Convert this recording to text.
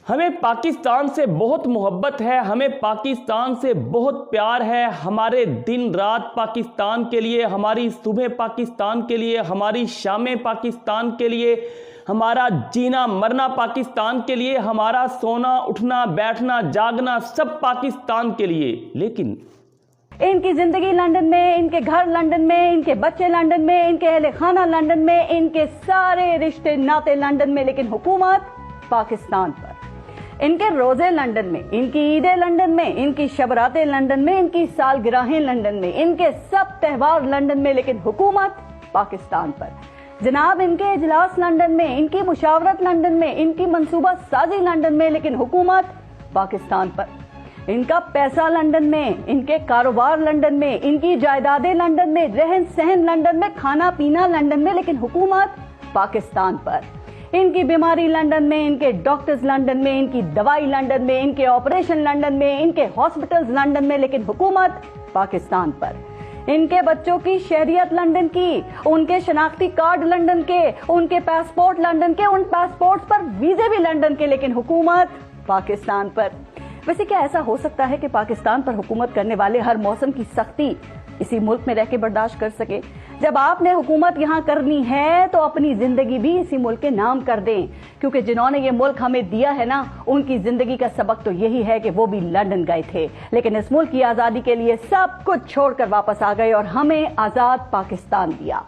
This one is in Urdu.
ہمیں پاکستان سے بہت محبت ہے، ہمیں پاکستان سے بہت پیار ہے۔ ہمارے دن رات پاکستان کے لیے، ہماری صبح پاکستان کے لیے، ہماری شامیں پاکستان کے لیے، ہمارا جینا مرنا پاکستان کے لیے، ہمارا سونا اٹھنا بیٹھنا جاگنا سب پاکستان کے لیے۔ لیکن ان کی زندگی لندن میں، ان کے گھر لندن میں، ان کے بچے لندن میں، ان کے اہل خانہ لندن میں، ان کے سارے رشتے ناطے لندن میں، لیکن حکومت پاکستان پر۔ ان کے روزے لندن میں، ان کی عیدیں لندن میں، ان کی شبراتیں لندن میں، ان کی سالگرہیں لندن میں، ان کے سب تہوار لندن میں، لیکن حکومت پاکستان پر۔ جناب، ان کے اجلاس لندن میں، ان کی مشاورت لندن میں، ان کی منصوبہ سازی لندن میں، لیکن حکومت پاکستان پر۔ ان کا پیسہ لندن میں، ان کے کاروبار لندن میں، ان کی جائیدادیں لندن میں، رہن سہن لندن میں، کھانا پینا لندن میں، لیکن حکومت پاکستان پر۔ ان کی بیماری لندن میں، ان کے ڈاکٹرز لندن میں، ان کی دوائی لندن میں، ان کے آپریشن لندن میں، ان کے ہاسپٹلز لندن میں، لیکن حکومت پاکستان پر۔ ان کے بچوں کی شہریت لندن کی، ان کے شناختی کارڈ لندن کے، ان کے پاسپورٹ لندن کے، ان پاسپورٹ پر ویزے بھی لندن کے، لیکن حکومت پاکستان پر۔ ویسے کیا ایسا ہو سکتا ہے کہ پاکستان پر حکومت کرنے والے ہر موسم کی سختی اسی ملک میں رہ کے برداشت کر سکے؟ جب آپ نے حکومت یہاں کرنی ہے تو اپنی زندگی بھی اسی ملک کے نام کر دیں، کیونکہ جنہوں نے یہ ملک ہمیں دیا ہے نا، ان کی زندگی کا سبق تو یہی ہے کہ وہ بھی لندن گئے تھے، لیکن اس ملک کی آزادی کے لیے سب کچھ چھوڑ کر واپس آ گئے اور ہمیں آزاد پاکستان دیا۔